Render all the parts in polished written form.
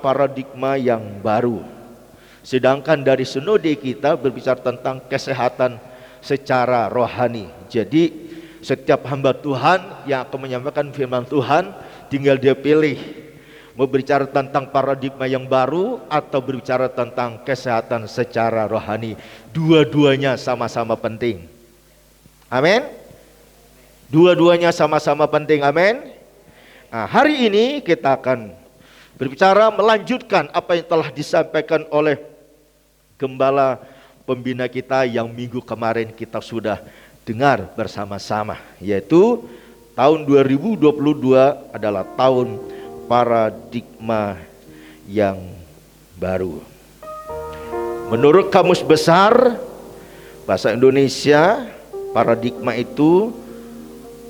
paradigma yang baru. Sedangkan dari sinode kita berbicara tentang kesehatan secara rohani. Jadi setiap hamba Tuhan yang akan menyampaikan firman Tuhan tinggal dia pilih mau berbicara tentang paradigma yang baru atau berbicara tentang kesehatan secara rohani. Dua-duanya sama-sama penting. Amin. Dua-duanya sama-sama penting. Amin. Nah, hari ini kita akan berbicara melanjutkan apa yang telah disampaikan oleh gembala pembina kita yang minggu kemarin kita sudah dengar bersama-sama, yaitu tahun 2022 adalah tahun paradigma yang baru. Menurut Kamus Besar Bahasa Indonesia, paradigma itu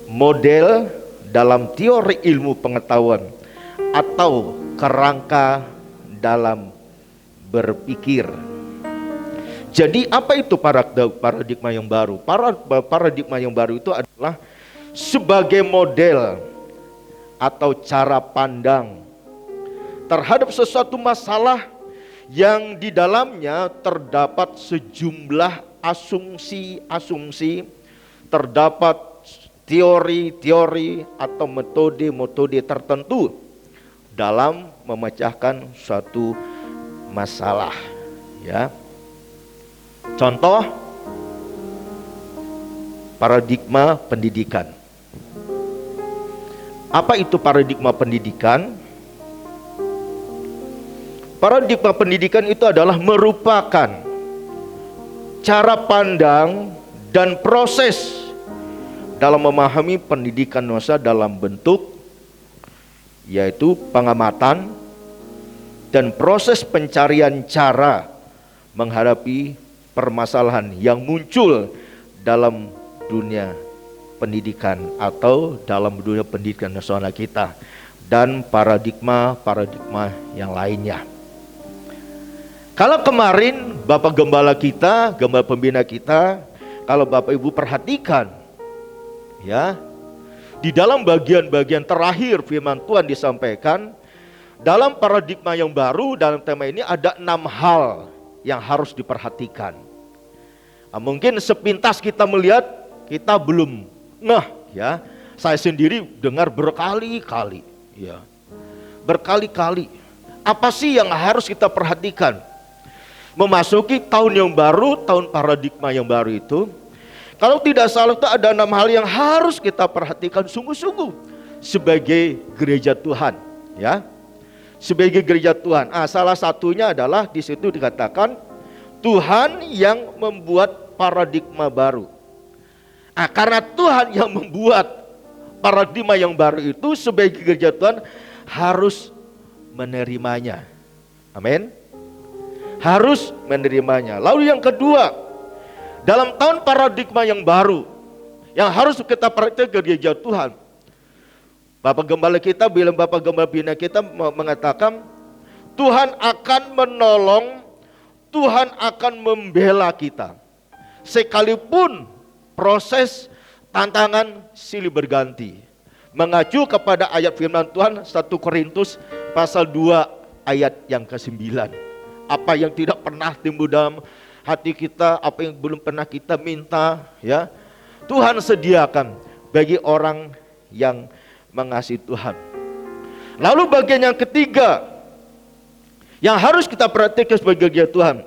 model dalam teori ilmu pengetahuan atau kerangka dalam berpikir. Jadi apa itu paradigma yang baru? Paradigma yang baru itu adalah sebagai model atau cara pandang terhadap sesuatu masalah yang di dalamnya terdapat sejumlah asumsi-asumsi, terdapat teori-teori atau metode-metode tertentu dalam memecahkan suatu masalah, ya. Contoh paradigma pendidikan. Apa itu paradigma pendidikan? Paradigma pendidikan itu adalah merupakan cara pandang dan proses dalam memahami pendidikan manusia dalam bentuk yaitu pengamatan dan proses pencarian cara menghadapi permasalahan yang muncul dalam dunia pendidikan atau dalam dunia pendidikan nasional kita dan paradigma yang lainnya. Kalau kemarin Bapak Gembala kita, Gembala Pembina kita, kalau Bapak Ibu perhatikan, ya, di dalam bagian-bagian terakhir firman Tuhan disampaikan, dalam paradigma yang baru dalam tema ini ada 6 hal yang harus diperhatikan. Mungkin sepintas kita melihat, kita belum ya. Saya sendiri dengar berkali-kali, ya. Berkali-kali. Apa sih yang harus kita perhatikan? Memasuki tahun yang baru, tahun paradigma yang baru itu, kalau tidak salah itu ada 6 hal yang harus kita perhatikan sungguh-sungguh sebagai gereja Tuhan, ya. Sebagai gereja Tuhan. Salah satunya adalah di situ dikatakan Tuhan yang membuat paradigma baru. Karena Tuhan yang membuat paradigma yang baru itu, sebagai gereja Tuhan harus menerimanya. Amin. Harus menerimanya. Lalu yang kedua, dalam tahun paradigma yang baru yang harus kita perhatikan gereja Tuhan, Bapak Gembala kita, bilang Bapak Gembala Bina kita mengatakan Tuhan akan menolong, Tuhan akan membela kita. Sekalipun proses tantangan silih berganti. Mengacu kepada ayat firman Tuhan 1 Korintus pasal 2 ayat yang ke-9. Apa yang tidak pernah timbul dalam hati kita, apa yang belum pernah kita minta, ya, Tuhan sediakan bagi orang yang mengasihi Tuhan. Lalu bagian yang ketiga yang harus kita perhatikan sebagai gereja Tuhan,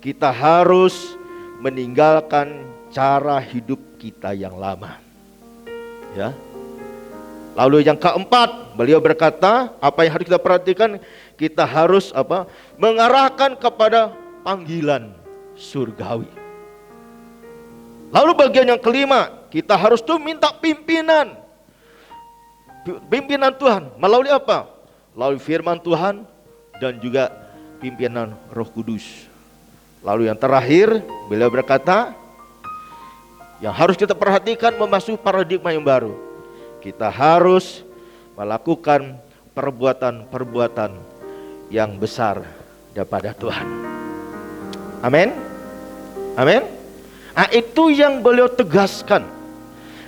kita harus meninggalkan cara hidup kita yang lama, ya. Lalu yang keempat, beliau berkata, apa yang harus kita perhatikan? Kita harus mengarahkan kepada panggilan surgawi. Lalu bagian yang kelima, kita harus tuh minta pimpinan Tuhan melalui apa? Melalui firman Tuhan dan juga pimpinan Roh Kudus. Lalu yang terakhir, beliau berkata, yang harus kita perhatikan memasuki paradigma yang baru, kita harus melakukan perbuatan-perbuatan yang besar daripada Tuhan. Amin. Amin. Itu yang beliau tegaskan.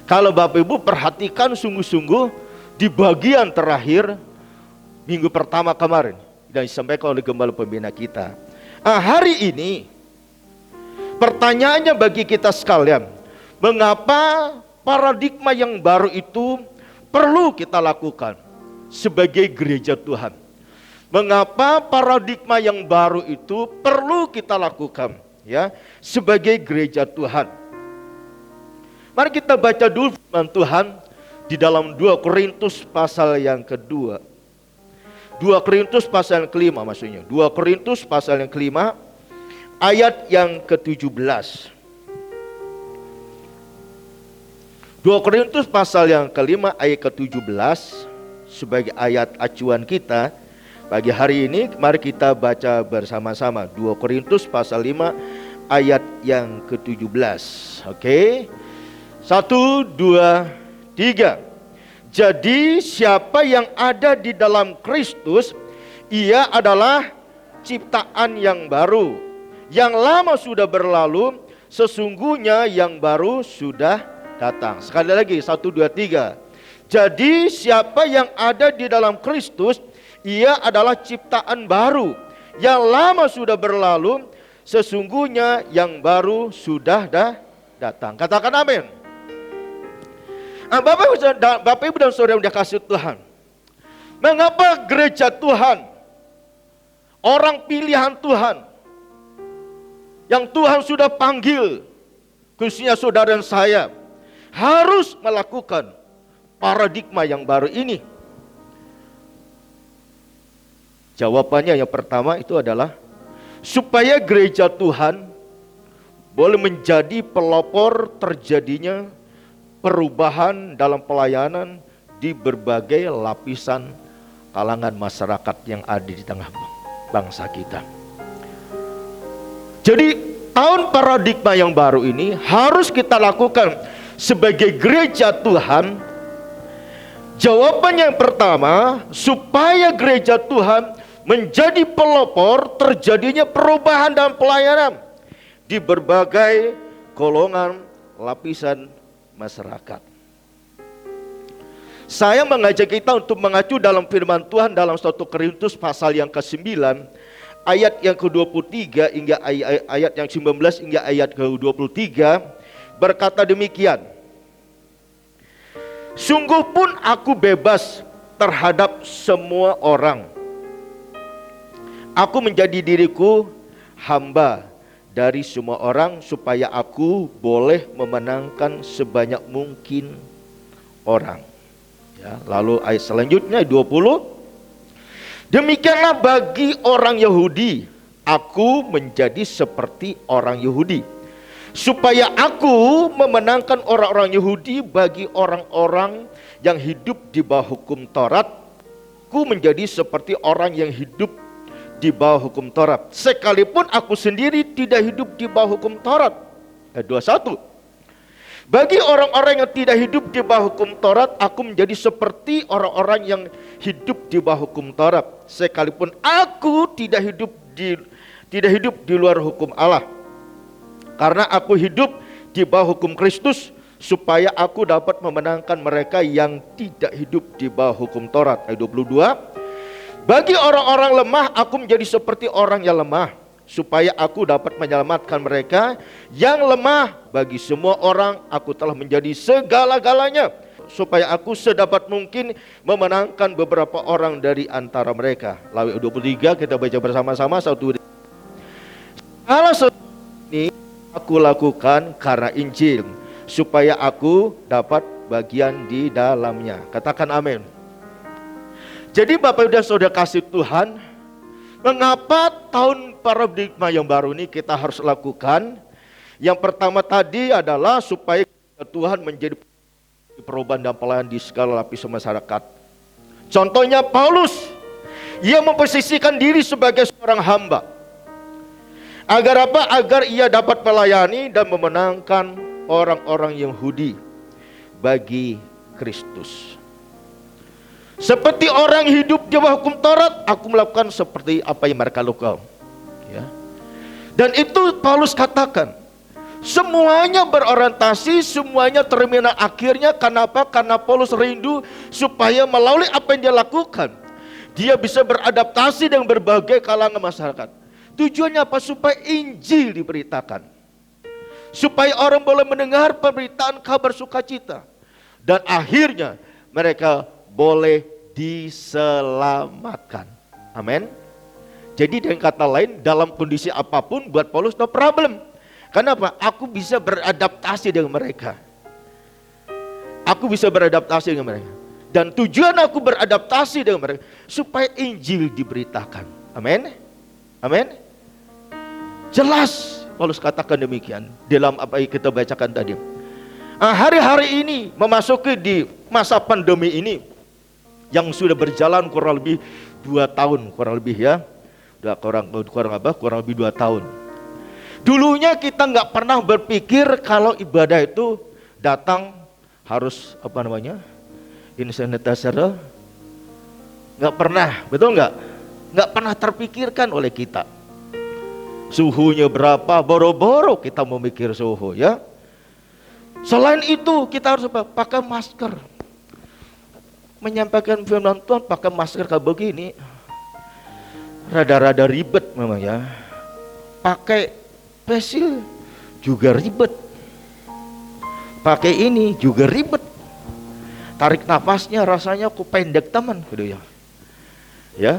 Kalau Bapak Ibu perhatikan sungguh-sungguh di bagian terakhir minggu pertama kemarin, dan disampaikan oleh gembala pembina kita. Hari ini pertanyaannya bagi kita sekalian, mengapa paradigma yang baru itu perlu kita lakukan sebagai gereja Tuhan? Mengapa paradigma yang baru itu perlu kita lakukan ya sebagai gereja Tuhan? Mari kita baca dulu firman Tuhan di dalam 2 Korintus pasal yang kedua. 2 Korintus pasal yang kelima maksudnya. 2 Korintus pasal yang kelima ayat yang ke-17. 2 Korintus pasal yang kelima ayat ke-17 sebagai ayat acuan kita pagi hari ini. Mari kita baca bersama-sama 2 Korintus pasal 5 ayat yang ke-17. Oke. 1, 2, 3. Jadi siapa yang ada di dalam Kristus, ia adalah ciptaan yang baru. Yang lama sudah berlalu, sesungguhnya yang baru sudah datang. Sekali lagi 1, 2, 3. Jadi siapa yang ada di dalam Kristus, ia adalah ciptaan baru. Yang lama sudah berlalu, sesungguhnya yang baru sudah datang. Katakan amin. Bapak Ibu dan Saudara yang dikasihi Tuhan, mengapa gereja Tuhan, orang pilihan Tuhan, yang Tuhan sudah panggil, khususnya saudara dan saya, harus melakukan paradigma yang baru ini? Jawabannya yang pertama itu adalah supaya gereja Tuhan boleh menjadi pelopor terjadinya perubahan dalam pelayanan di berbagai lapisan kalangan masyarakat yang ada di tengah bangsa kita. Jadi tahun paradigma yang baru ini harus kita lakukan sebagai gereja Tuhan. Jawabannya yang pertama, supaya gereja Tuhan menjadi pelopor terjadinya perubahan dalam pelayanan di berbagai golongan lapisan masyarakat. Saya mengajak kita untuk mengacu dalam firman Tuhan dalam 1 Korintus pasal yang ke-9 ayat yang ke-23 hingga ayat yang 19 hingga ayat ke-23 berkata demikian. Sungguh pun aku bebas terhadap semua orang. Aku menjadi diriku hamba dari semua orang supaya aku boleh memenangkan sebanyak mungkin orang. Ya, lalu ayat selanjutnya 20. Demikianlah bagi orang Yahudi, aku menjadi seperti orang Yahudi, supaya aku memenangkan orang-orang Yahudi. Bagi orang-orang yang hidup di bawah hukum Taurat, aku menjadi seperti orang yang hidup di bawah hukum Taurat, sekalipun aku sendiri tidak hidup di bawah hukum Taurat. 21. Bagi orang-orang yang tidak hidup di bawah hukum Taurat, aku menjadi seperti orang-orang yang hidup di bawah hukum Taurat, sekalipun aku tidak hidup di luar hukum Allah. Karena aku hidup di bawah hukum Kristus, supaya aku dapat memenangkan mereka yang tidak hidup di bawah hukum Taurat. Ayat 22. Bagi orang-orang lemah, aku menjadi seperti orang yang lemah, supaya aku dapat menyelamatkan mereka yang lemah. Bagi semua orang, aku telah menjadi segala-galanya, supaya aku sedapat mungkin memenangkan beberapa orang dari antara mereka. Lalu 23 kita baca bersama-sama. 1. Segala sesuatu ini aku lakukan karena Injil, supaya aku dapat bagian di dalamnya. Katakan amin. Jadi Bapak dan Saudara kasih Tuhan, mengapa tahun paradigma yang baru ini kita harus lakukan? Yang pertama tadi adalah supaya Tuhan menjadi perubahan dan pelayanan di segala lapisan masyarakat. Contohnya Paulus, ia memposisikan diri sebagai seorang hamba. Agar apa? Agar ia dapat melayani dan memenangkan orang-orang Yahudi bagi Kristus. Seperti orang hidup di bawah hukum Taurat, aku melakukan seperti apa yang mereka lakukan. Ya. Dan itu Paulus katakan, semuanya berorientasi, semuanya terminal akhirnya. Kenapa? Karena Paulus rindu supaya melalui apa yang dia lakukan, Dia bisa beradaptasi dengan berbagai kalangan masyarakat. Tujuannya apa? Supaya Injil diberitakan. Supaya orang boleh mendengar pemberitaan kabar sukacita. Dan akhirnya mereka boleh diselamatkan. Amin. Jadi dengan kata lain, dalam kondisi apapun buat Paulus no problem. Kenapa? Aku bisa beradaptasi dengan mereka. Aku bisa beradaptasi dengan mereka. Dan tujuan aku beradaptasi dengan mereka supaya Injil diberitakan. Amin. Amin. Jelas Paulus katakan demikian dalam apa yang kita bacakan tadi. Hari-hari ini memasuki di masa pandemi ini yang sudah berjalan kurang lebih 2 tahun, kurang lebih ya. Kurang lebih 2 tahun. Dulunya kita nggak pernah berpikir kalau ibadah itu datang harus sanitizer, nggak pernah, betul nggak? Nggak pernah terpikirkan oleh kita. Suhunya berapa, boro-boro kita memikir suhu ya. Selain itu kita harus pakai masker. Menyampaikan firman Tuhan pakai masker kayak begini, rada-rada ribet memang ya. Pakai facial juga ribet. Pakai ini juga ribet. Tarik nafasnya rasanya kok pendek teman gitu ya. Ya.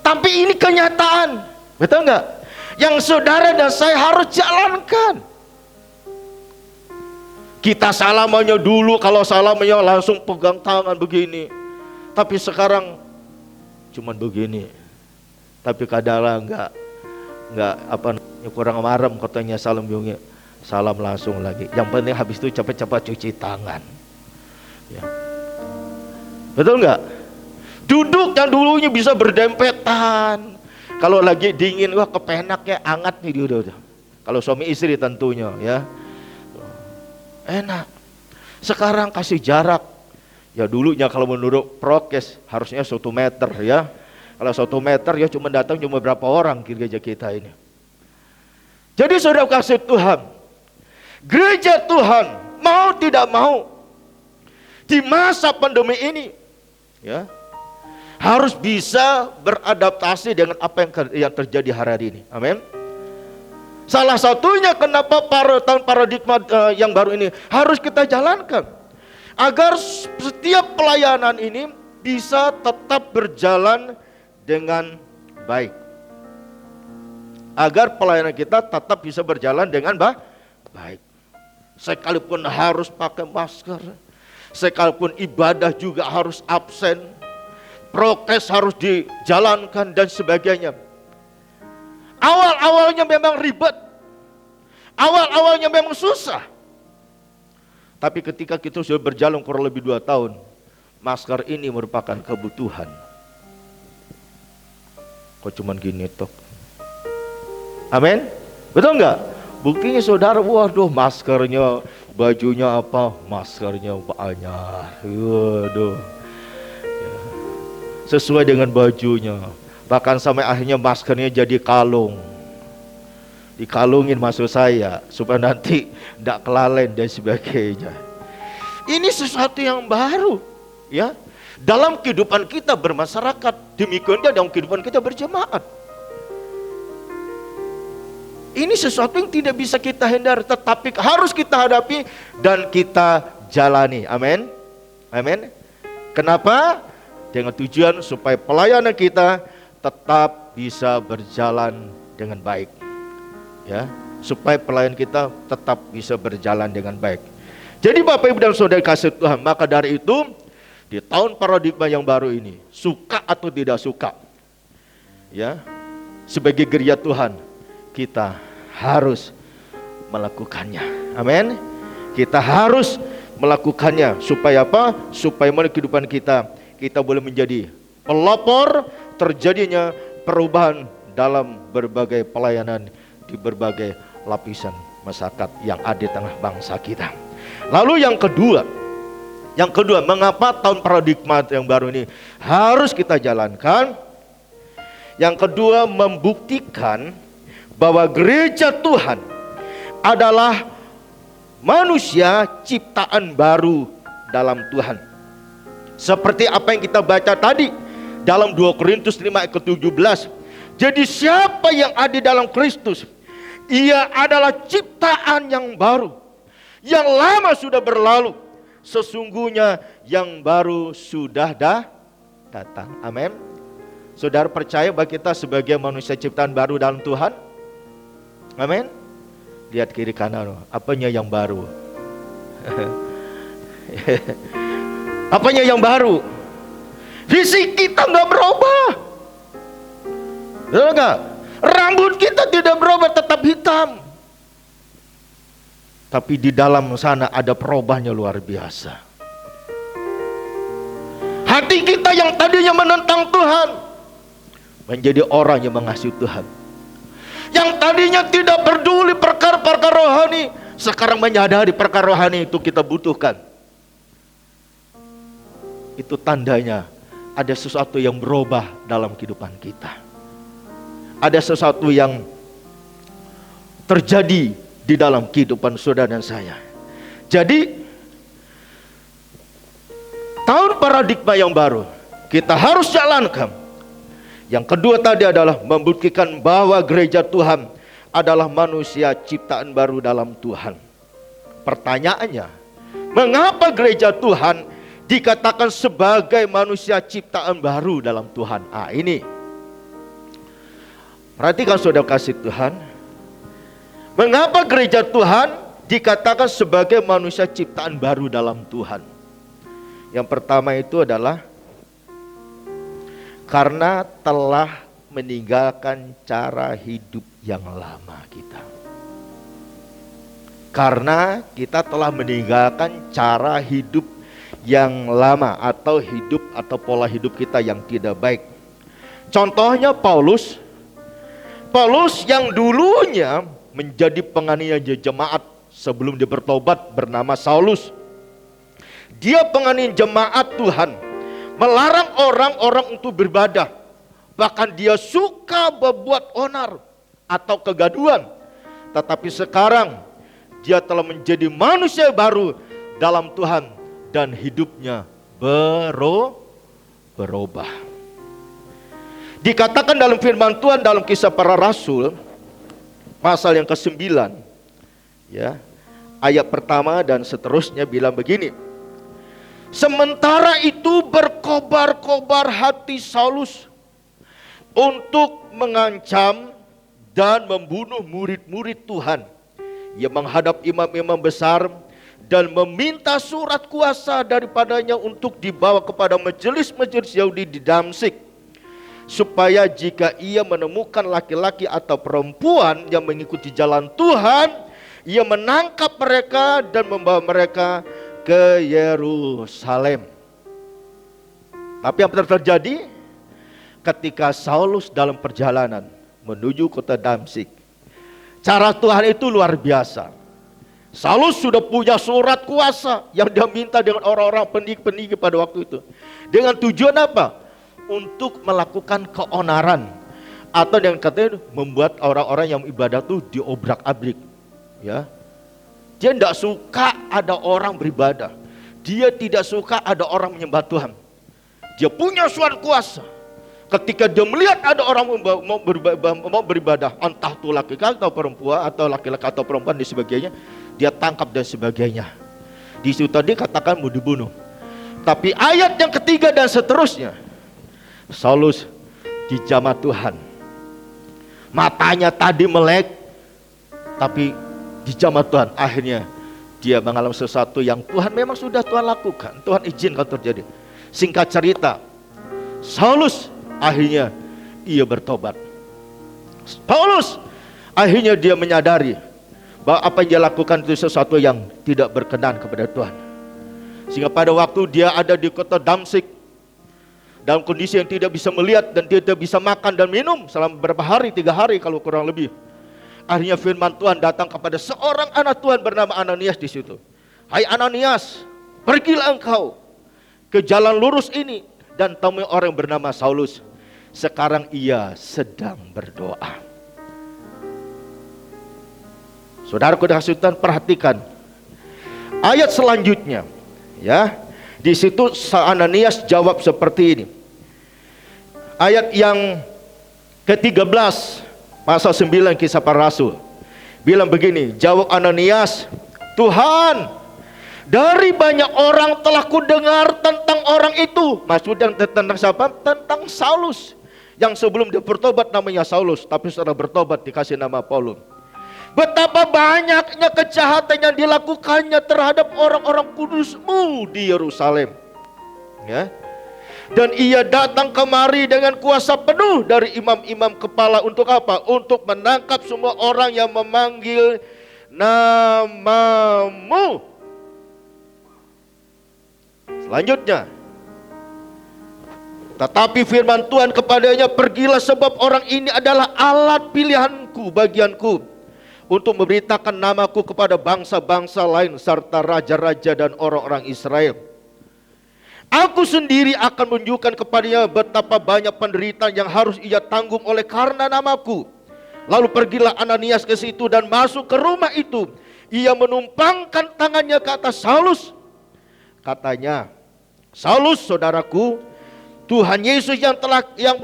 Tapi ini kenyataan. Betul enggak? Yang saudara dan saya harus jalankan. Kita salamannya dulu, kalau salamannya langsung pegang tangan begini. Tapi sekarang cuman begini. Tapi kadang enggak kurang marem katanya salam langsung lagi. Yang penting habis itu cepat-cepat cuci tangan. Ya. Betul nggak? Duduk yang dulunya bisa berdempetan. Kalau lagi dingin, wah kepenaknya hangat nih dia udah. Kalau suami istri tentunya ya. Enak. Sekarang kasih jarak. Ya dulunya kalau menurut prokes harusnya 1 meter ya. Kalau 1 meter ya cuma datang cuma berapa orang ke gereja kita ini. Jadi saudara kasih Tuhan, gereja Tuhan mau tidak mau di masa pandemi ini ya harus bisa beradaptasi dengan apa yang terjadi hari ini. Amin. Salah satunya kenapa paradigma yang baru ini harus kita jalankan agar setiap pelayanan ini bisa tetap berjalan dengan baik. Agar pelayanan kita tetap bisa berjalan dengan baik. Sekalipun harus pakai masker, sekalipun ibadah juga harus absen, prokes harus dijalankan dan sebagainya. Awal-awalnya memang ribet, awal-awalnya memang susah. Tapi ketika kita sudah berjalan kurang lebih 2 tahun, masker ini merupakan kebutuhan. Kok cuman gini tok? Amin? Betul enggak? Buktinya saudara, waduh maskernya, bajunya apa? Maskernya banyak. Waduh. Ya. Sesuai dengan bajunya. Bahkan sampai akhirnya maskernya jadi kalung. Dikalungin maksud saya supaya nanti enggak kelalen dan sebagainya. Ini sesuatu yang baru, ya. Dalam kehidupan kita bermasyarakat, demikian juga dalam kehidupan kita berjemaat. Ini sesuatu yang tidak bisa kita hindari, tetapi harus kita hadapi dan kita jalani. Amin. Amin. Kenapa? Dengan tujuan supaya pelayanan kita tetap bisa berjalan dengan baik. Ya, supaya pelayanan kita tetap bisa berjalan dengan baik. Jadi Bapak Ibu dan Saudara kasih Tuhan, maka dari itu di tahun paradigma yang baru ini, suka atau tidak suka, ya, sebagai gereja Tuhan kita harus melakukannya. Amin. Kita harus melakukannya supaya apa? Supaya melalui kehidupan kita boleh menjadi pelopor terjadinya perubahan dalam berbagai pelayanan di berbagai lapisan masyarakat yang ada di tengah bangsa kita. Lalu yang kedua, mengapa tahun paradigma yang baru ini harus kita jalankan? Yang kedua, membuktikan bahwa gereja Tuhan adalah manusia ciptaan baru dalam Tuhan. Seperti apa yang kita baca tadi dalam 2 Korintus 5 ayat ke-17. Jadi siapa yang ada di dalam Kristus, ia adalah ciptaan yang baru. Yang lama sudah berlalu, sesungguhnya yang baru sudah datang. Amin. Saudara percaya bahwa kita sebagai manusia ciptaan baru dalam Tuhan? Amin. Lihat kiri kanan, apanya yang baru? Apanya yang baru? Fisik kita nggak berubah. Betul nggak? Rambut kita tidak berubah, tetap hitam. Tapi di dalam sana ada perubahannya luar biasa. Hati kita yang tadinya menentang Tuhan menjadi orang yang mengasihi Tuhan. Yang tadinya tidak peduli perkara-perkara rohani, sekarang menyadari perkara rohani itu kita butuhkan. Itu tandanya ada sesuatu yang berubah dalam kehidupan kita. Ada sesuatu yang terjadi di dalam kehidupan saudara dan saya. Jadi tahun paradigma yang baru kita harus jalankan. Yang kedua tadi adalah membuktikan bahwa gereja Tuhan adalah manusia ciptaan baru dalam Tuhan. Pertanyaannya, mengapa gereja Tuhan dikatakan sebagai manusia ciptaan baru dalam Tuhan? Ini perhatikan saudara kasih Tuhan. Mengapa gereja Tuhan dikatakan sebagai manusia ciptaan baru dalam Tuhan? Yang pertama itu adalah karena telah meninggalkan cara hidup yang lama kita. Karena kita telah meninggalkan cara hidup yang lama atau hidup atau pola hidup kita yang tidak baik. Contohnya Paulus yang dulunya menjadi penganiaya jemaat sebelum dia bertobat bernama Saulus. Dia penganiaya jemaat Tuhan, melarang orang-orang untuk beribadah. Bahkan dia suka berbuat onar atau kegaduhan. Tetapi sekarang dia telah menjadi manusia baru dalam Tuhan dan hidupnya berubah. Dikatakan dalam firman Tuhan dalam Kisah Para Rasul pasal yang ke-9 ya, ayat pertama dan seterusnya bilang begini. Sementara itu berkobar-kobar hati Saulus untuk mengancam dan membunuh murid-murid Tuhan. Ia menghadap imam-imam besar dan meminta surat kuasa daripadanya untuk dibawa kepada majelis-majelis Yahudi di Damsyik, supaya jika ia menemukan laki-laki atau perempuan yang mengikuti jalan Tuhan, ia menangkap mereka dan membawa mereka ke Yerusalem. Tapi apa yang terjadi ketika Saulus dalam perjalanan menuju kota Damsyik? Cara Tuhan itu luar biasa. Saulus sudah punya surat kuasa yang dia minta dengan orang-orang peninggi pada waktu itu. Dengan tujuan apa? Untuk melakukan keonaran, atau yang katanya membuat orang-orang yang ibadah itu diobrak-abrik. Ya, dia tidak suka ada orang beribadah. Dia tidak suka ada orang menyembah Tuhan. Dia punya surat kuasa. Ketika dia melihat ada orang mau beribadah, entah itu laki-laki atau perempuan, atau laki-laki atau perempuan dan sebagainya, dia tangkap dan sebagainya. Di situ tadi katakan mau dibunuh. Tapi ayat yang ketiga dan seterusnya, Saulus dijamah Tuhan. Matanya tadi melek, tapi dijamah Tuhan. Akhirnya dia mengalami sesuatu yang Tuhan memang sudah Tuhan lakukan. Tuhan izinkan terjadi. Singkat cerita, Saulus akhirnya ia bertobat. Paulus akhirnya dia menyadari bahwa apa yang dia lakukan itu sesuatu yang tidak berkenan kepada Tuhan. Sehingga pada waktu dia ada di kota Damsyik, dalam kondisi yang tidak bisa melihat dan tidak bisa makan dan minum selama beberapa hari, 3 hari kalau kurang lebih. Akhirnya firman Tuhan datang kepada seorang anak Tuhan bernama Ananias di situ. Hai Ananias, pergilah engkau ke jalan lurus ini dan temui orang yang bernama Saulus. Sekarang ia sedang berdoa. Saudaraku dikasih Tuhan, perhatikan ayat selanjutnya. Ya, di situ Ananias jawab seperti ini. ayat yang ke-13 pasal 9 Kisah Para Rasul. Bilang begini, jawab Ananias, Tuhan, dari banyak orang telah kudengar tentang orang itu. Maksudnya tentang siapa? Tentang Saulus, yang sebelum dia bertobat namanya Saulus, tapi setelah bertobat dikasih nama Paulus. Betapa banyaknya kejahatan yang dilakukannya terhadap orang-orang kudusmu di Yerusalem. Ya. Dan ia datang kemari dengan kuasa penuh dari imam-imam kepala untuk apa? Untuk menangkap semua orang yang memanggil namamu. Selanjutnya, tetapi firman Tuhan kepadanya, pergilah sebab orang ini adalah alat pilihanku, bagianku, untuk memberitakan namaku kepada bangsa-bangsa lain serta raja-raja dan orang-orang Israel. Aku sendiri akan menunjukkan kepadanya betapa banyak penderitaan yang harus ia tanggung oleh karena namaku. Lalu pergilah Ananias ke situ dan masuk ke rumah itu. Ia menumpangkan tangannya ke atas Saulus. Katanya, Saulus saudaraku, Tuhan Yesus yang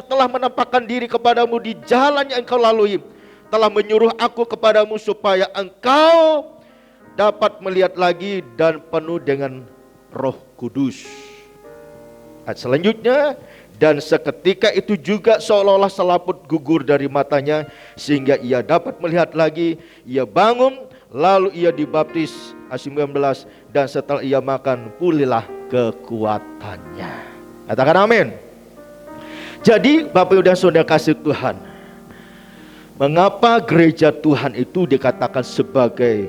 telah menampakkan diri kepadamu di jalan yang engkau lalui, telah menyuruh aku kepadamu supaya engkau dapat melihat lagi dan penuh dengan Roh Kudus. Ayat selanjutnya, dan seketika itu juga seolah-olah selaput gugur dari matanya sehingga ia dapat melihat lagi. Ia bangun, lalu ia dibaptis. Ayat 19, dan setelah ia makan pulihlah kekuatannya. Katakan amin. Jadi Bapak Ibu dan Saudara kasih Tuhan, mengapa gereja Tuhan itu dikatakan sebagai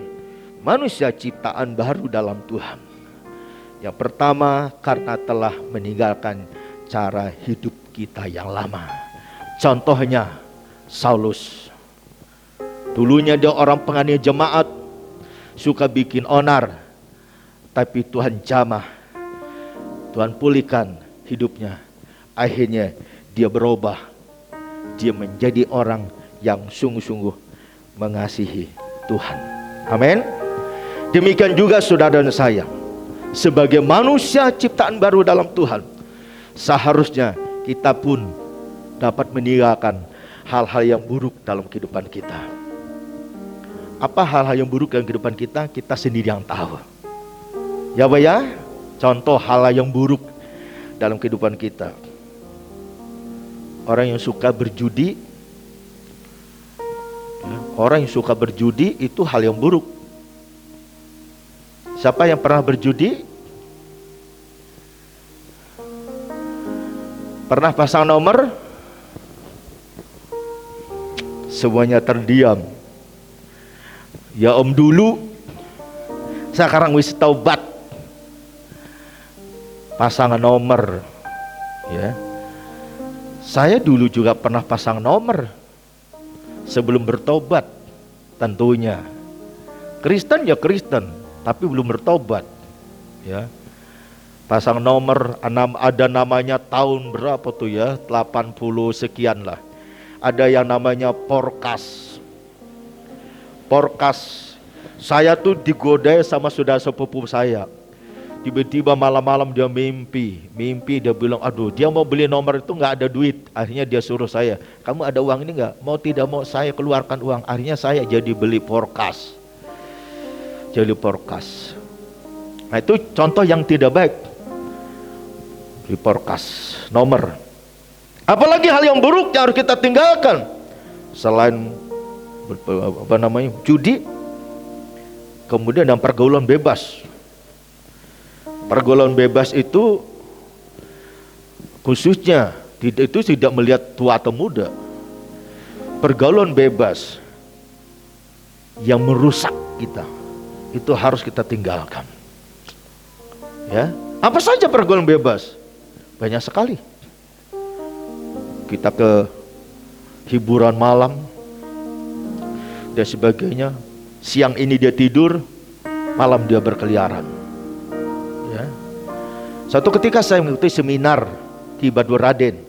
manusia ciptaan baru dalam Tuhan? Yang pertama, karena telah meninggalkan cara hidup kita yang lama. Contohnya Saulus. Dulunya dia orang penganiaya jemaat, suka bikin onar, tapi Tuhan jamah, Tuhan pulihkan hidupnya. Akhirnya dia berubah, dia menjadi orang yang sungguh-sungguh mengasihi Tuhan. Amin. Demikian juga saudara dan saya, sebagai manusia ciptaan baru dalam Tuhan, seharusnya kita pun dapat meninggalkan hal-hal yang buruk dalam kehidupan kita. Apa hal-hal yang buruk dalam kehidupan kita? Kita sendiri yang tahu. Ya Pak ya, contoh hal-hal yang buruk dalam kehidupan kita. Orang yang suka berjudi, orang yang suka berjudi itu hal yang buruk. Siapa yang pernah berjudi? Pernah pasang nomor? Semuanya terdiam. Ya om dulu, sekarang wis taubat. Pasangan nomor. Ya. Saya dulu juga pernah pasang nomor sebelum bertobat. Tentunya Kristen ya Kristen, tapi belum bertobat. Ya. Pasang nomor, ada namanya tahun berapa tuh ya, 80 sekian lah. Ada yang namanya porkas. Porkas. Saya tuh digodai sama saudara sepupu saya. Tiba-tiba malam-malam dia mimpi dia bilang, aduh dia mau beli nomor itu nggak ada duit. Akhirnya dia suruh saya, kamu ada uang ini nggak? Mau tidak mau saya keluarkan uang. Akhirnya saya jadi beli porkas. Jadi porkas. Nah itu contoh yang tidak baik. Beli porkas, nomor. Apalagi hal yang buruk yang harus kita tinggalkan. Selain judi, kemudian yang pergaulan bebas. Pergaulan bebas itu khususnya itu tidak melihat tua atau muda. Pergaulan bebas yang merusak kita, itu harus kita tinggalkan. Ya, apa saja pergaulan bebas? Banyak sekali. Kita ke hiburan malam dan sebagainya. Siang ini dia tidur, malam dia berkeliaran. Ya. Suatu ketika saya mengikuti seminar di Batu Raden.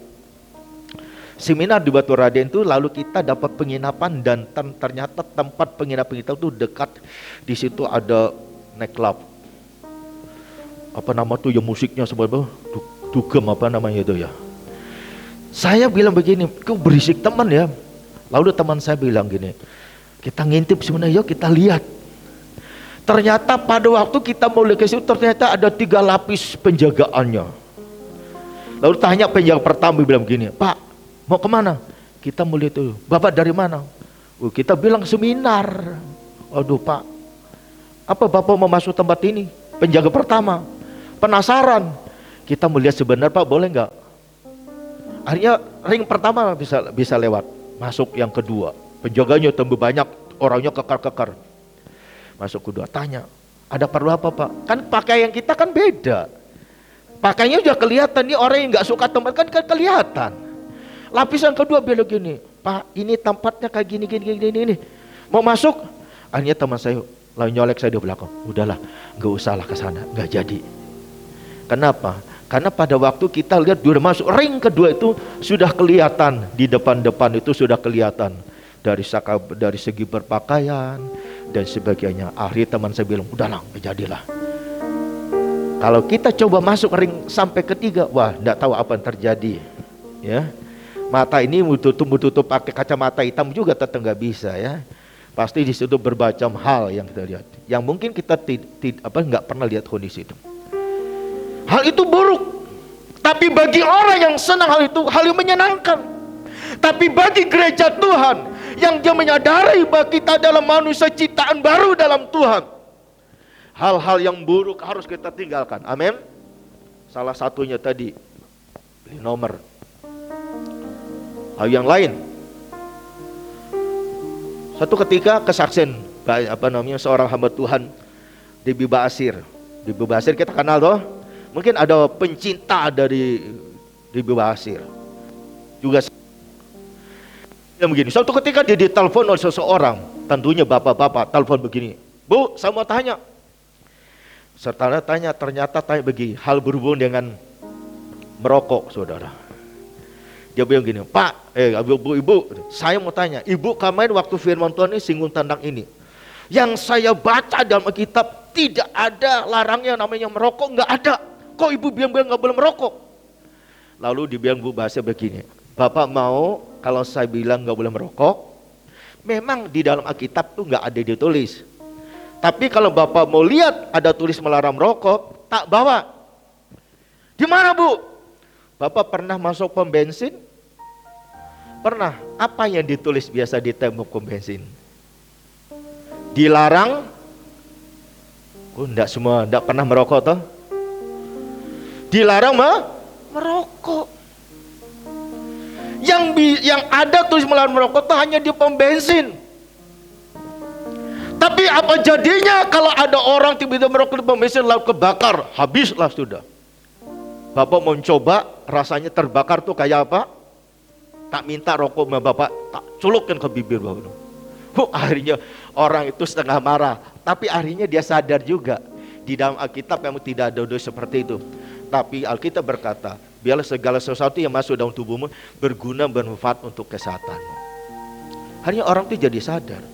Seminar di Batu Raden itu lalu kita dapat penginapan dan ternyata tempat penginapan kita itu dekat. Di situ ada nightclub. Apa nama tuh ya, musiknya sebenarnya dugem apa namanya itu ya. Saya bilang begini, kok berisik teman ya. Lalu teman saya bilang gini, kita ngintip sebenarnya, yuk kita lihat. Ternyata pada waktu kita mau lihat ke situ, ternyata ada 3 lapis penjagaannya. Lalu tanya penjaga pertama, bilang begini, Pak, mau kemana? Kita mau lihat dulu. Bapak dari mana? Kita bilang seminar. Aduh Pak, apa Bapak mau masuk tempat ini? Penjaga pertama penasaran. Kita mau lihat sebenarnya Pak, boleh nggak? Akhirnya ring pertama bisa lewat. Masuk yang kedua, penjaganya tambah banyak, orangnya kekar-kekar. Masuk kedua, tanya, ada perlu apa Pak? Kan pakaian kita kan beda. Pakaiannya udah kelihatan, nih orang yang nggak suka tempat kan kelihatan. Lapisan kedua bilang gini, Pak ini tempatnya kayak gini. Mau masuk? Akhirnya teman saya lalu nyolek saya di belakang. Udahlah, nggak usah lah ke sana, nggak jadi. Kenapa? Karena pada waktu kita lihat udah masuk ring kedua itu sudah kelihatan, di depan-depan itu sudah kelihatan dari segi berpakaian dan sebagainya. Akhirnya teman saya bilang, udahlah, nggak jadilah. Kalau kita coba masuk ring sampai ketiga, wah, nggak tahu apa yang terjadi, ya. Mata ini tutup pakai kacamata hitam juga tetap nggak bisa, ya. Pasti di situ bermacam hal yang kita lihat, yang mungkin kita nggak pernah lihat kondisi itu. Hal itu buruk, tapi bagi orang yang senang hal itu, hal yang menyenangkan. Tapi bagi gereja Tuhan yang dia menyadari bahwa kita adalah manusia ciptaan baru dalam Tuhan, hal-hal yang buruk harus kita tinggalkan. Amin. Salah satunya tadi beli nomor. Hal yang lain, satu ketika kesaksian seorang hamba Tuhan Debbie Basir. Debbie Basir kita kenal toh. Mungkin ada pencinta dari Debbie Basir juga. Yang begini, suatu ketika dia ditelepon oleh seseorang, tentunya bapak-bapak telepon begini, Bu, saya mau tanya. Serta ternyata tanya begini, hal berhubungan dengan merokok, saudara. Dia bilang gini, Pak, ibu, saya mau tanya, Ibu kemarin waktu firman Tuhan ini singgung tentang ini. Yang saya baca dalam Alkitab tidak ada larangnya namanya merokok, nggak ada. Kok Ibu bilang nggak boleh merokok? Lalu dibilang Bu bahasa begini, Bapak mau kalau saya bilang nggak boleh merokok, memang di dalam Alkitab tuh nggak ada ditulis. Tapi kalau Bapak mau lihat ada tulis melarang merokok, tak bawa. Di mana Bu? Bapak pernah masuk pom bensin? Pernah. Apa yang ditulis biasa di tembok pom bensin? Dilarang. Enggak semua, enggak pernah merokok toh? Dilarang merokok. Yang ada tulis melarang merokok itu hanya di pom bensin. Tapi apa jadinya kalau ada orang tiba-tiba merokok di pom bensin lalu kebakar, habislah sudah. Bapak mau coba rasanya terbakar tuh kayak apa? Tak minta rokok sama Bapak, tak culupkan ke bibir Bapak. Akhirnya orang itu setengah marah, tapi akhirnya dia sadar juga di dalam Alkitab memang tidak ada dosa seperti itu. Tapi Alkitab berkata, biarlah segala sesuatu yang masuk dalam tubuhmu berguna bermanfaat untuk kesehatanmu. Akhirnya orang itu jadi sadar.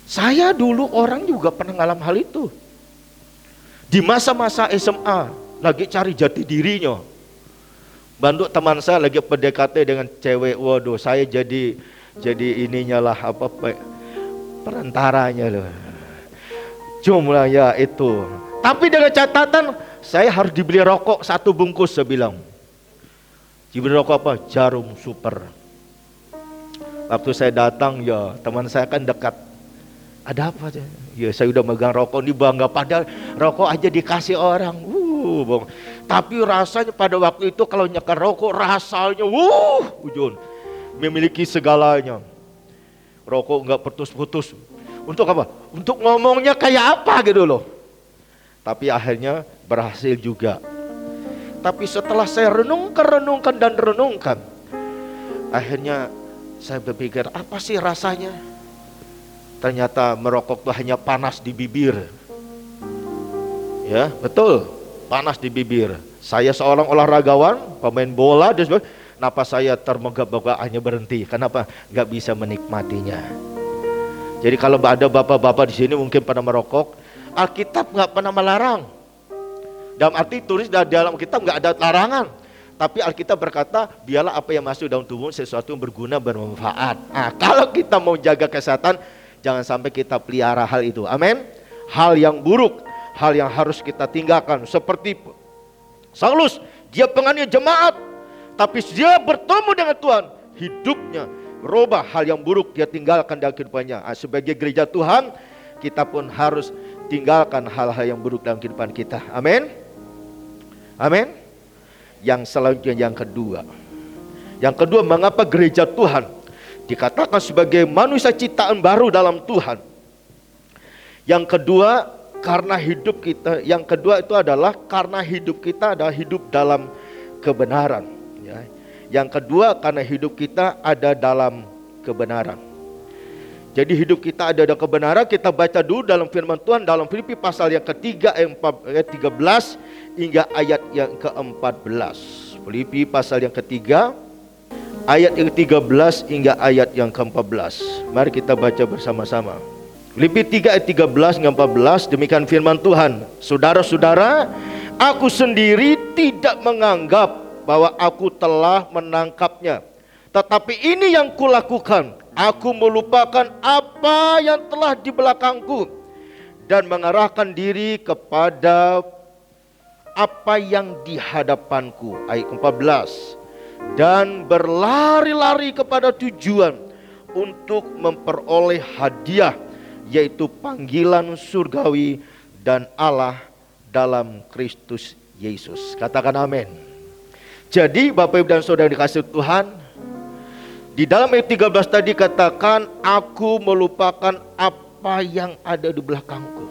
Saya dulu orang juga pernah ngalamin hal itu. Di masa-masa SMA, lagi cari jati dirinya. Bantu teman saya lagi PDKT dengan cewek, waduh saya jadi ininya lah perantaranya loh. Jumlahnya itu. Tapi dengan catatan saya harus dibeli rokok 1 bungkus, saya bilang. Dibeli rokok apa? Jarum super. Waktu saya datang ya teman saya kan dekat. Ada apa aja? Ya saya udah megang rokok ini bangga, padahal rokok aja dikasih orang. Bang. Tapi rasanya pada waktu itu kalau nyekar rokok rasanya Ujun memiliki segalanya. Rokok nggak putus-putus. Untuk apa? Untuk ngomongnya kayak apa gitu loh. Tapi akhirnya berhasil juga. Tapi setelah saya renungkan, akhirnya saya berpikir apa sih rasanya? Ternyata merokok itu hanya panas di bibir. Ya betul, panas di bibir. Saya seorang olahragawan, pemain bola, dan sebagainya. Kenapa saya termegah-megah hanya berhenti? Kenapa? Gak bisa menikmatinya. Jadi kalau ada bapak-bapak di sini mungkin pernah merokok, Alkitab gak pernah melarang. Dalam arti tulis dalam Alkitab gak ada larangan. Tapi Alkitab berkata, biarlah apa yang masuk dalam tubuh sesuatu yang berguna, bermanfaat. Nah, kalau kita mau jaga kesehatan, jangan sampai kita pelihara hal itu. Amin. Hal yang buruk, hal yang harus kita tinggalkan. Seperti Saulus, dia penganiaya jemaat, tapi dia bertemu dengan Tuhan, hidupnya berubah. Hal yang buruk dia tinggalkan dalam kehidupannya. Nah, sebagai gereja Tuhan, kita pun harus tinggalkan hal-hal yang buruk dalam kehidupan kita. Amin. Amin. Yang selanjutnya yang kedua. Yang kedua, mengapa gereja Tuhan dikatakan sebagai manusia ciptaan baru dalam Tuhan? Yang kedua, karena hidup kita. Yang kedua itu adalah karena hidup kita adalah hidup dalam kebenaran. Ya. Yang kedua, karena hidup kita ada dalam kebenaran. Jadi hidup kita ada dalam kebenaran. Kita baca dulu dalam firman Tuhan dalam Filipi pasal yang ketiga ayat 13 hingga ayat yang ke-14. Filipi pasal yang ketiga ayat yang ke-13 hingga ayat yang ke-14. Mari kita baca bersama-sama. Filipi 3 ayat 13 hingga 14, demikian firman Tuhan. Saudara-saudara, aku sendiri tidak menganggap bahwa aku telah menangkapnya. Tetapi ini yang kulakukan, aku melupakan apa yang telah di belakangku dan mengarahkan diri kepada apa yang di hadapanku. Ayat 14. Dan berlari-lari kepada tujuan untuk memperoleh hadiah, yaitu panggilan surgawi dan Allah dalam Kristus Yesus. Katakan amin. Jadi Bapak Ibu dan Saudara dikasihi Tuhan, di dalam ayat 13 tadi katakan, aku melupakan apa yang ada di belakangku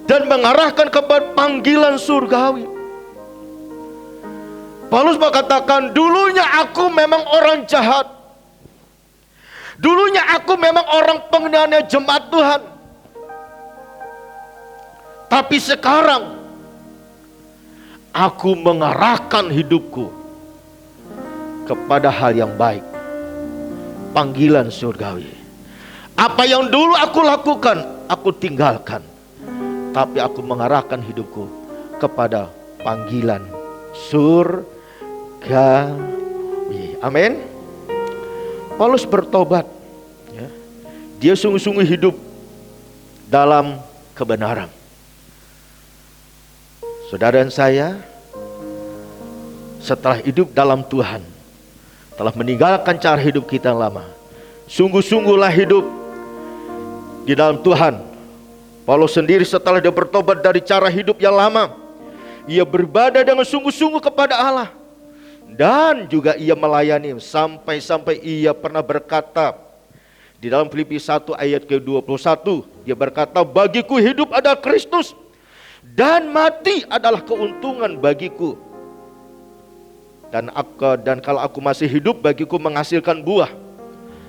dan mengarahkan kepada panggilan surgawi. Paulus mengatakan, dulunya aku memang orang jahat, dulunya aku memang orang penganiaya jemaat Tuhan, tapi sekarang aku mengarahkan hidupku kepada hal yang baik, panggilan surgawi. Apa yang dulu aku lakukan, aku tinggalkan, tapi aku mengarahkan hidupku kepada panggilan surgawi. Amin. Paulus bertobat, ya. Dia sungguh-sungguh hidup dalam kebenaran. Saudara dan saya, setelah hidup dalam Tuhan, telah meninggalkan cara hidup kita yang lama, sungguh-sungguhlah hidup di dalam Tuhan. Paulus sendiri setelah dia bertobat dari cara hidup yang lama, ia beribadah dengan sungguh-sungguh kepada Allah. Dan juga ia melayani sampai-sampai ia pernah berkata di dalam Filipi 1 ayat ke-21, dia berkata, bagiku hidup adalah Kristus dan mati adalah keuntungan bagiku. Dan kalau aku masih hidup, bagiku menghasilkan buah.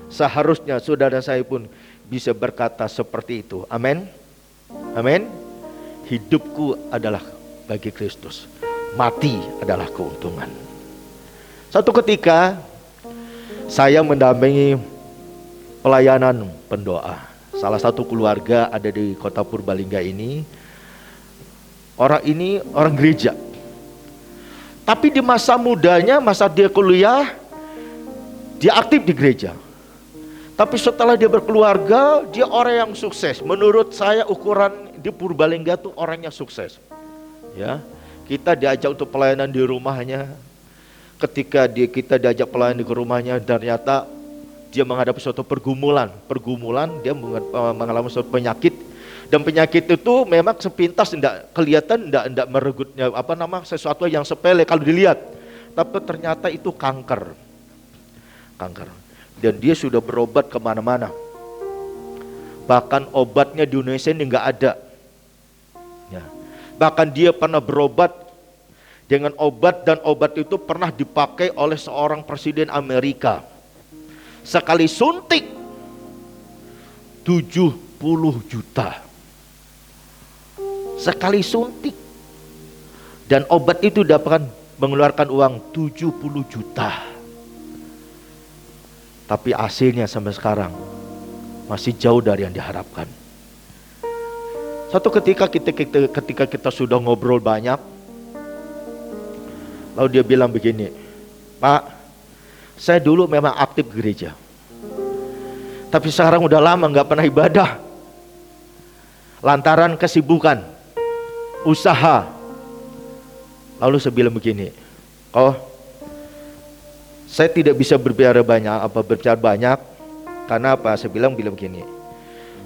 Seharusnya saudara saya pun bisa berkata seperti itu. Amin. Amin. Hidupku adalah bagi Kristus, mati adalah keuntungan. Satu ketika saya mendampingi pelayanan pendoa. Salah satu keluarga ada di kota Purbalingga ini. Orang ini orang gereja, tapi di masa mudanya, masa dia kuliah, dia aktif di gereja. Tapi setelah dia berkeluarga, dia orang yang sukses. Menurut saya ukuran di Purbalingga tuh orangnya sukses. Ya, kita diajak untuk pelayanan di rumahnya. Ketika kita diajak pelayanan di rumahnya, ternyata dia menghadapi suatu pergumulan, dia mengalami suatu penyakit. Dan penyakit itu memang sepintas tidak kelihatan, tidak meregutnya sesuatu yang sepele kalau dilihat. Tapi ternyata itu kanker. Dan dia sudah berobat kemana-mana. Bahkan obatnya di Indonesia ini nggak ada. Ya. Bahkan dia pernah berobat dengan obat, dan obat itu pernah dipakai oleh seorang presiden Amerika. Sekali suntik 70 juta. Sekali suntik. Dan obat itu dapat mengeluarkan uang 70 juta. Tapi hasilnya sampai sekarang masih jauh dari yang diharapkan. Satu ketika kita sudah ngobrol banyak, Lalu dia bilang begini, Pak, saya dulu memang aktif gereja, tapi sekarang udah lama gak pernah ibadah. Lantaran kesibukan, usaha. Lalu saya bilang begini, saya tidak bisa berbicara banyak. Karena apa? Saya bilang begini,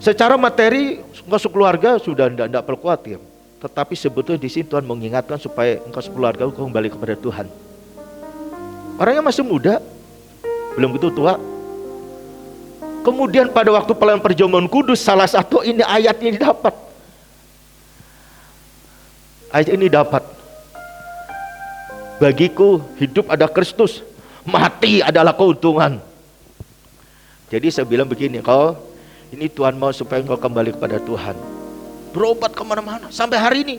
secara materi engkau sekeluarga sudah tidak perlu khawatir. Tetapi sebetulnya di sini Tuhan mengingatkan supaya engkau sekeluarga kembali kepada Tuhan. Orangnya masih muda, belum begitu tua. Kemudian pada waktu pelayanan perjamuan kudus, salah satu ini ayatnya didapat. Ayat ini dapat. Bagiku hidup ada Kristus, mati adalah keuntungan. Jadi saya bilang begini, ini Tuhan mau supaya engkau kembali kepada Tuhan. Berobat kemana-mana sampai hari ini.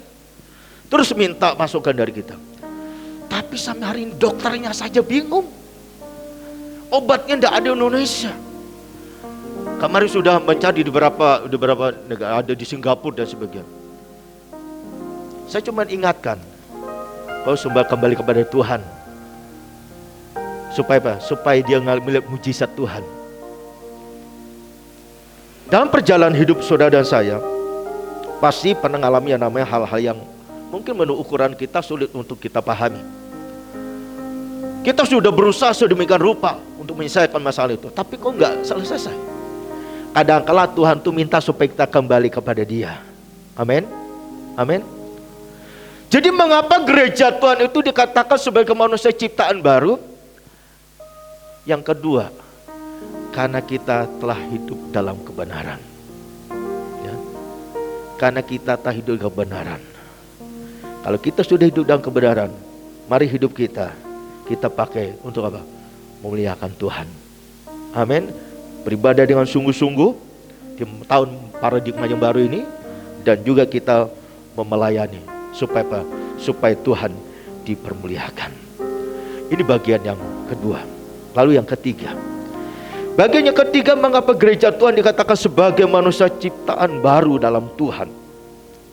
Terus minta masukan dari kita. Tapi sampai hari ini dokternya saja bingung. Obatnya tidak ada di Indonesia. Kemarin sudah mencari di beberapa negara, ada di Singapura dan sebagainya. Saya cuma ingatkan bahwa kembali kepada Tuhan. Supaya apa? Supaya dia melihat mujizat Tuhan. Dalam perjalanan hidup saudara dan saya, pasti pernah mengalami yang namanya hal-hal yang mungkin menurut ukuran kita sulit untuk kita pahami. Kita sudah berusaha sedemikian rupa untuk menyelesaikan masalah itu, tapi kok nggak selesai. Kadang-kala Tuhan tuh minta supaya kita kembali kepada Dia. Amin. Amin. Jadi mengapa gereja Tuhan itu dikatakan sebagai manusia ciptaan baru? Yang kedua, karena kita telah hidup dalam kebenaran. Ya. Karena kita telah hidup dalam kebenaran. Kalau kita sudah hidup dalam kebenaran, mari hidup kita pakai untuk apa? Memuliakan Tuhan. Amin. Beribadah dengan sungguh-sungguh di tahun paradigma yang baru ini, dan juga kita memelayani supaya apa? Supaya Tuhan dipermuliakan. Ini bagian yang kedua. Lalu yang ketiga, bagian yang ketiga, mengapa gereja Tuhan dikatakan sebagai manusia ciptaan baru dalam Tuhan,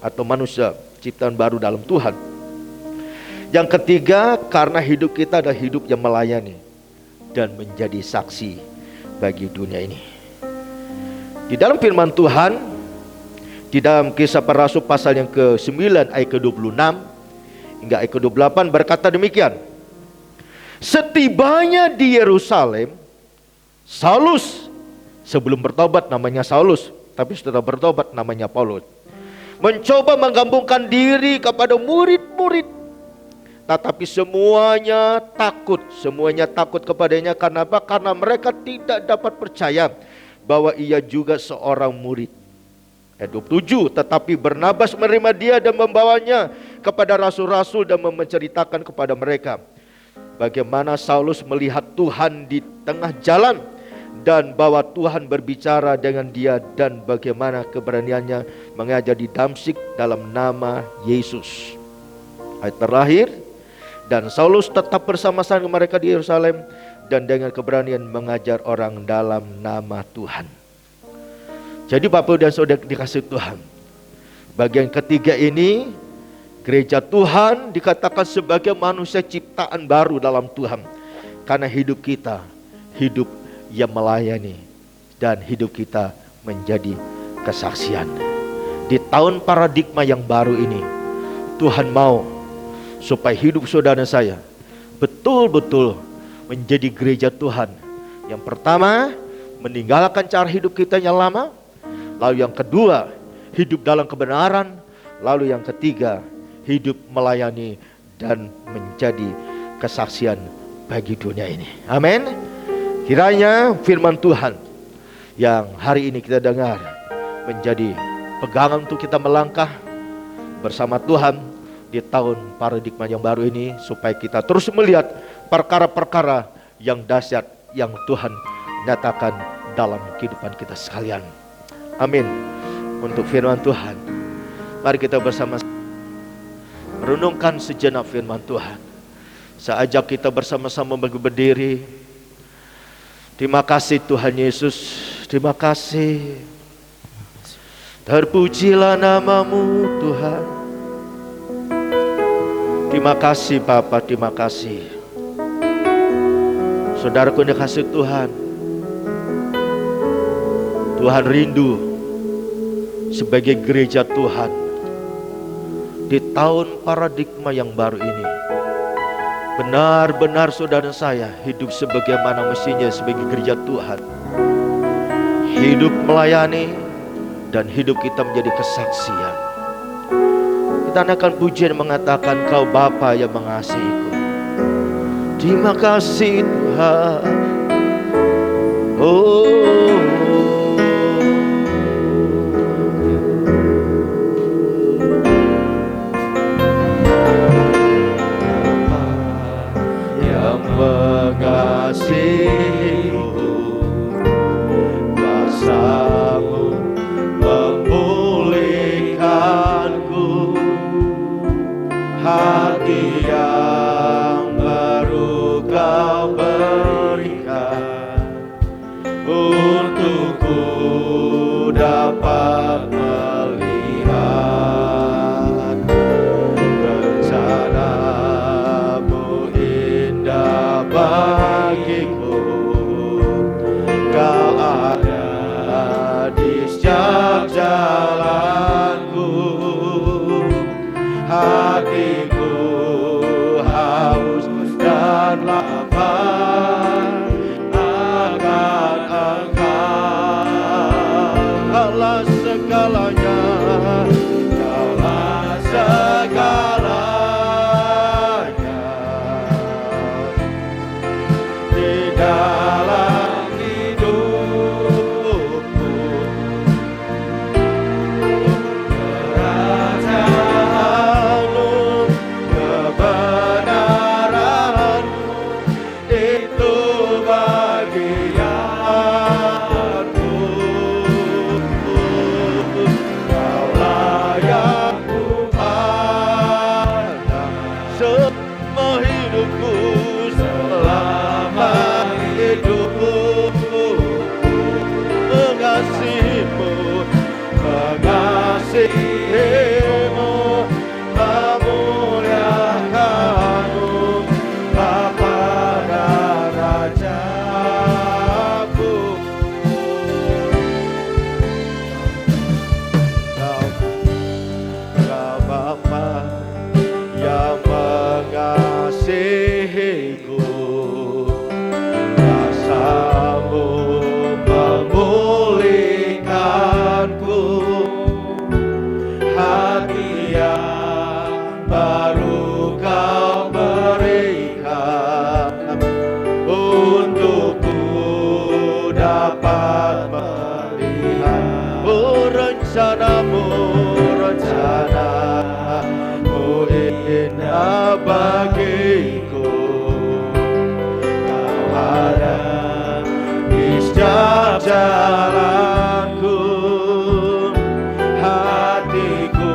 atau manusia ciptaan baru dalam Tuhan. Yang ketiga, karena hidup kita adalah hidup yang melayani dan menjadi saksi bagi dunia ini. Di dalam firman Tuhan, di dalam Kisah Para Rasul pasal yang ke-9 ayat ke-26 hingga ayat ke-28 berkata demikian. Setibanya di Yerusalem, Saulus, sebelum bertobat namanya Saulus, tapi setelah bertobat namanya Paulus, mencoba menggabungkan diri kepada murid-murid. Tetapi semuanya takut kepadanya. Karena apa? Karena mereka tidak dapat percaya bahwa ia juga seorang murid. Ayat 27, tetapi Barnabas menerima dia dan membawanya kepada rasul-rasul dan menceritakan kepada mereka bagaimana Saulus melihat Tuhan di tengah jalan, dan bahwa Tuhan berbicara dengan dia, dan bagaimana keberaniannya mengajar di Damsyik dalam nama Yesus. Ayat terakhir, dan Saulus tetap bersama-sama mereka di Yerusalem, dan dengan keberanian mengajar orang dalam nama Tuhan. Jadi Bapak dan Saudara dikasih Tuhan, bagian ketiga ini, gereja Tuhan dikatakan sebagai manusia ciptaan baru dalam Tuhan. Karena hidup kita, hidup yang melayani, dan hidup kita menjadi kesaksian. Di tahun paradigma yang baru ini, Tuhan mau supaya hidup saudara dan saya betul-betul menjadi gereja Tuhan. Yang pertama, meninggalkan cara hidup kita yang lama. Lalu yang kedua, hidup dalam kebenaran. Lalu yang ketiga, hidup melayani dan menjadi kesaksian bagi dunia ini. Amin. Kiranya firman Tuhan yang hari ini kita dengar menjadi pegangan untuk kita melangkah bersama Tuhan di tahun paradigma yang baru ini, supaya kita terus melihat perkara-perkara yang dahsyat yang Tuhan nyatakan dalam kehidupan kita sekalian. Amin. Untuk firman Tuhan, mari kita bersama-sama merenungkan sejenak firman Tuhan. Saya ajak kita bersama-sama berdiri. Terima kasih Tuhan Yesus, terima kasih. Terpujilah namamu Tuhan. Terima kasih Bapa, terima kasih. Saudaraku yang dikasihi Tuhan, Tuhan rindu sebagai gereja Tuhan di tahun paradigma yang baru ini. Benar-benar saudara saya hidup sebagaimana mestinya sebagai gereja Tuhan. Hidup melayani dan hidup kita menjadi kesaksian. Kita akan pujian mengatakan Kau Bapa yang mengasihiku. Terima kasih Tuhan. Oh, yang mengasihiku, kuasa-Mu memulihkanku, hati yang baru Kau berikan, untukku dapat melihat rencana-Mu indah bagiku. Kau ada di setiap jalanku, hatiku haus dan lapar akan Engkau. Kaulah segalanya, Kaulah segalanya di dalam hidupku. Kerajaan-Mu, kebenaran-Mu, itu bagianku. Kaulah yang ku pandang semua hidupku, selama hidupku. Mengasihimu, mengasihimu, memuliakanmu, Bapa dan Rajaku. Kau Bapa yang mengasihiku, kuasa-Mu memulihkanku, hati yang baru Kau berikan, untukku dapat melihat rencana-Mu, rencana-Mu indah bagiku. Kau ada di setiap jalanku, hatiku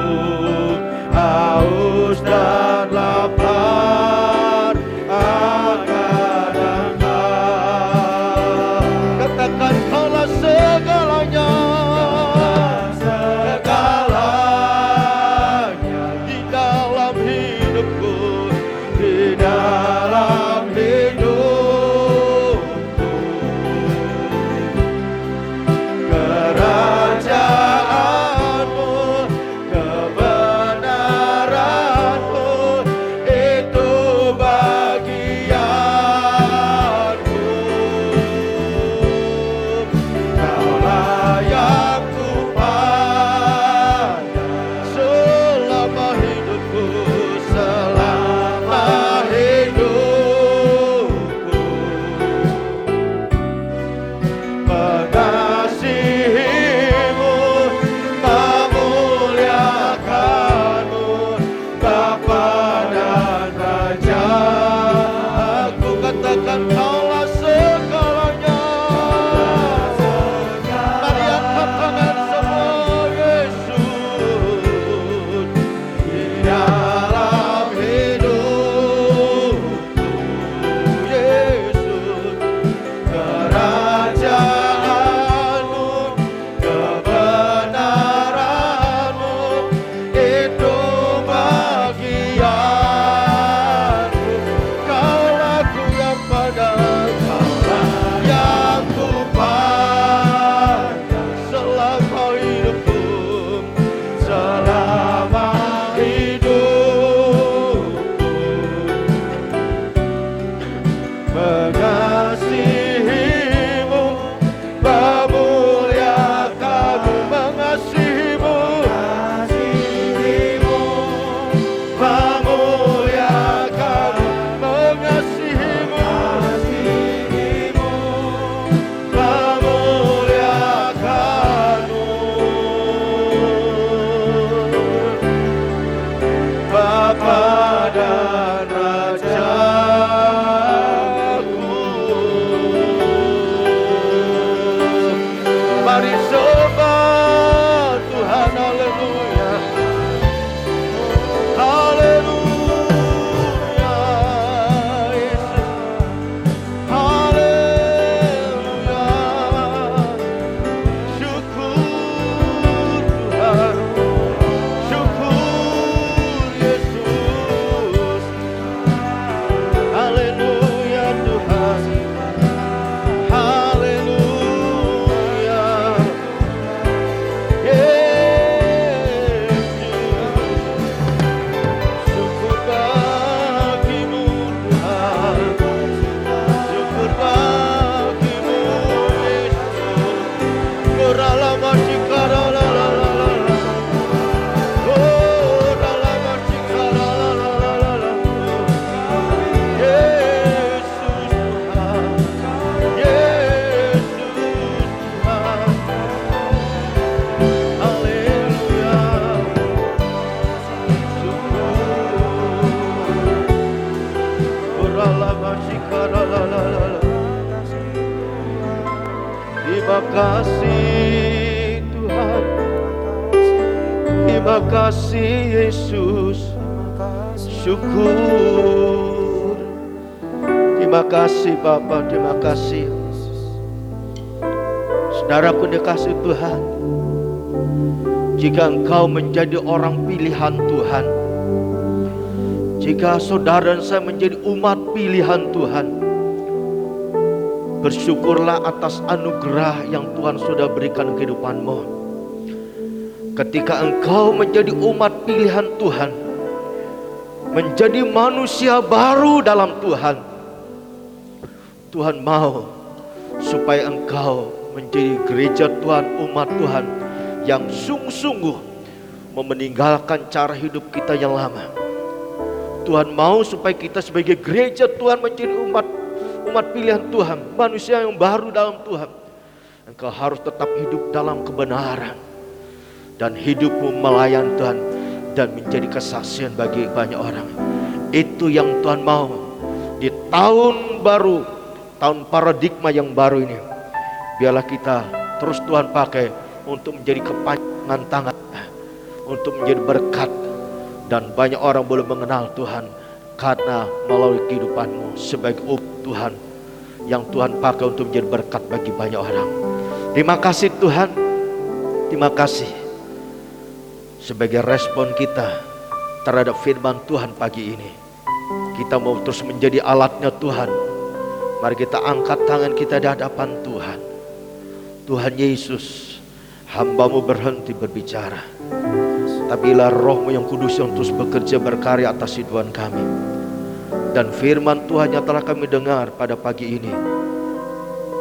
haus dan lapar akan Engkau. Katakan Kaulah segalanya, segalanya di dalam hidupku, di dalam hidupku. Terima kasih Tuhan. Terima kasih Yesus. Syukur. Terima kasih Bapa, terima kasih. Saudaraku dikasih Tuhan, jika engkau menjadi orang pilihan Tuhan, jika saudara dan saya menjadi umat pilihan Tuhan, bersyukurlah atas anugerah yang Tuhan sudah berikan kehidupanmu. Ketika engkau menjadi umat pilihan Tuhan, menjadi manusia baru dalam Tuhan, Tuhan mau supaya engkau menjadi gereja Tuhan, umat Tuhan yang sungguh-sungguh meninggalkan cara hidup kita yang lama. Tuhan mau supaya kita sebagai gereja Tuhan menjadi umat pilihan Tuhan, manusia yang baru dalam Tuhan. Engkau harus tetap hidup dalam kebenaran dan hidupmu melayan Tuhan dan menjadi kesaksian bagi banyak orang. Itu yang Tuhan mau di tahun baru, tahun paradigma yang baru ini. Biarlah kita terus Tuhan pakai untuk menjadi kepanjangan tangan, untuk menjadi berkat, dan banyak orang boleh mengenal Tuhan karena melalui kehidupanmu sebagai Tuhan yang Tuhan pakai untuk menjadi berkat bagi banyak orang. Terima kasih Tuhan, terima kasih sebagai respon kita terhadap firman Tuhan pagi ini. Kita mau terus menjadi alatnya Tuhan. Mari kita angkat tangan kita di hadapan Tuhan. Tuhan Yesus, hamba-Mu berhenti berbicara, tapi biarlah Roh-Mu yang kudus yang terus bekerja berkarya atas hidupan kami. Dan firman Tuhan yang telah kami dengar pada pagi ini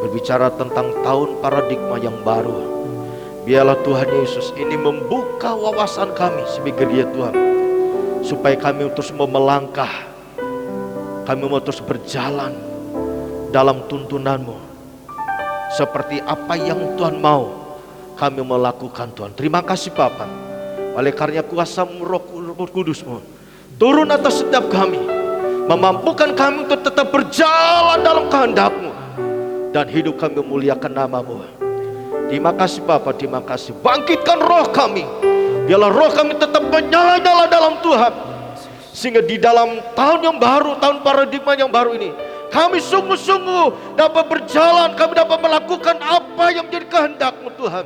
berbicara tentang tahun paradigma yang baru. Biarlah Tuhan Yesus ini membuka wawasan kami sebagai gereja Tuhan, supaya kami terus mau melangkah, kami mau terus berjalan dalam tuntunan-Mu seperti apa yang Tuhan mau kami melakukan Tuhan. Terima kasih Bapa, oleh karena kuasa-Mu Roh Kudus-Mu turun atas setiap kami, memampukan kami untuk tetap berjalan dalam kehendak-Mu, dan hidup kami memuliakan nama-Mu. Terima kasih Bapa, terima kasih. Bangkitkan roh kami, biarlah roh kami tetap menyala-nyala dalam Tuhan, sehingga di dalam tahun yang baru, tahun paradigma yang baru ini, kami sungguh-sungguh dapat berjalan, kami dapat melakukan apa yang menjadi kehendak-Mu Tuhan,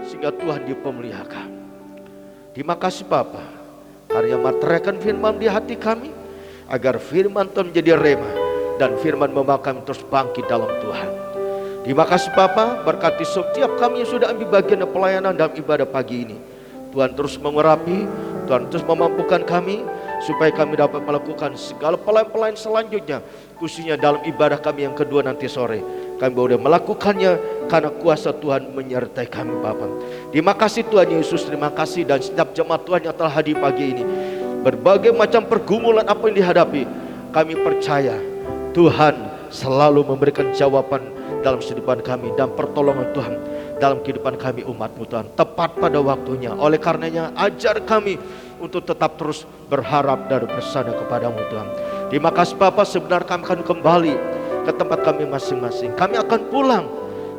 sehingga Tuhan dipemuliakan. Terima kasih Bapa, karya materaikan firman di hati kami, agar firman Tuhan menjadi rema, dan firman membawa kami terus bangkit dalam Tuhan. Terima kasih Bapa, berkati setiap kami yang sudah ambil bagian pelayanan dalam ibadah pagi ini. Tuhan terus mengurapi, Tuhan terus memampukan kami, supaya kami dapat melakukan segala pelayan-pelayan selanjutnya, khususnya dalam ibadah kami yang kedua nanti sore. Kami boleh melakukannya karena kuasa Tuhan menyertai kami Bapa. Terima kasih Tuhan Yesus, terima kasih. Dan setiap jemaat Tuhan yang telah hadir pagi ini, berbagai macam pergumulan apa yang dihadapi, kami percaya Tuhan selalu memberikan jawaban dalam kehidupan kami, dan pertolongan Tuhan dalam kehidupan kami umat-Mu Tuhan, tepat pada waktunya. Oleh karenanya ajar kami untuk tetap terus berharap dan bersandar kepada-Mu Tuhan. Terima kasih Bapa, sebenarnya kami akan kembali ke tempat kami masing-masing. Kami akan pulang,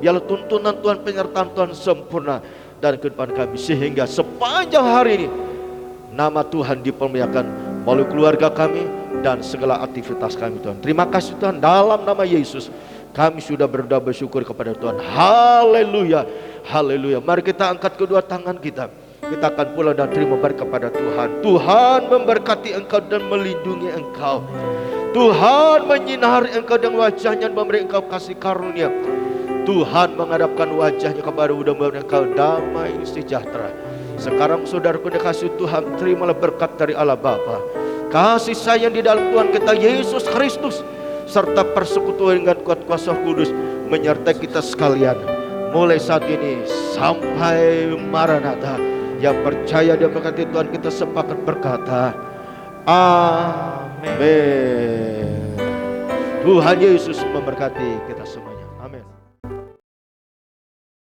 biarlah tuntunan Tuhan, penyertaan Tuhan sempurna dalam kehidupan kami, sehingga sepanjang hari ini nama Tuhan dipermuliakan melalui keluarga kami dan segala aktivitas kami Tuhan. Terima kasih Tuhan, dalam nama Yesus kami sudah berdoa bersyukur kepada Tuhan. Haleluya, haleluya. Mari kita angkat kedua tangan kita. Kita akan pulang dan terima berkat kepada Tuhan. Tuhan memberkati engkau dan melindungi engkau. Tuhan menyinari engkau dengan wajahnya dan memberi engkau kasih karunia. Tuhan menghadapkan wajahnya kepada dan memberi engkau damai sejahtera. Sekarang saudaraku dikasih Tuhan, terimalah berkat dari Allah Bapa, kasih sayang di dalam Tuhan kita Yesus Kristus, serta persekutuan dengan kuat kuasa Kudus menyertai kita sekalian, mulai saat ini sampai Maranatha. Yang percaya dan berkati Tuhan, kita sepakat berkata amin. Tuhan Yesus memberkati kita semua.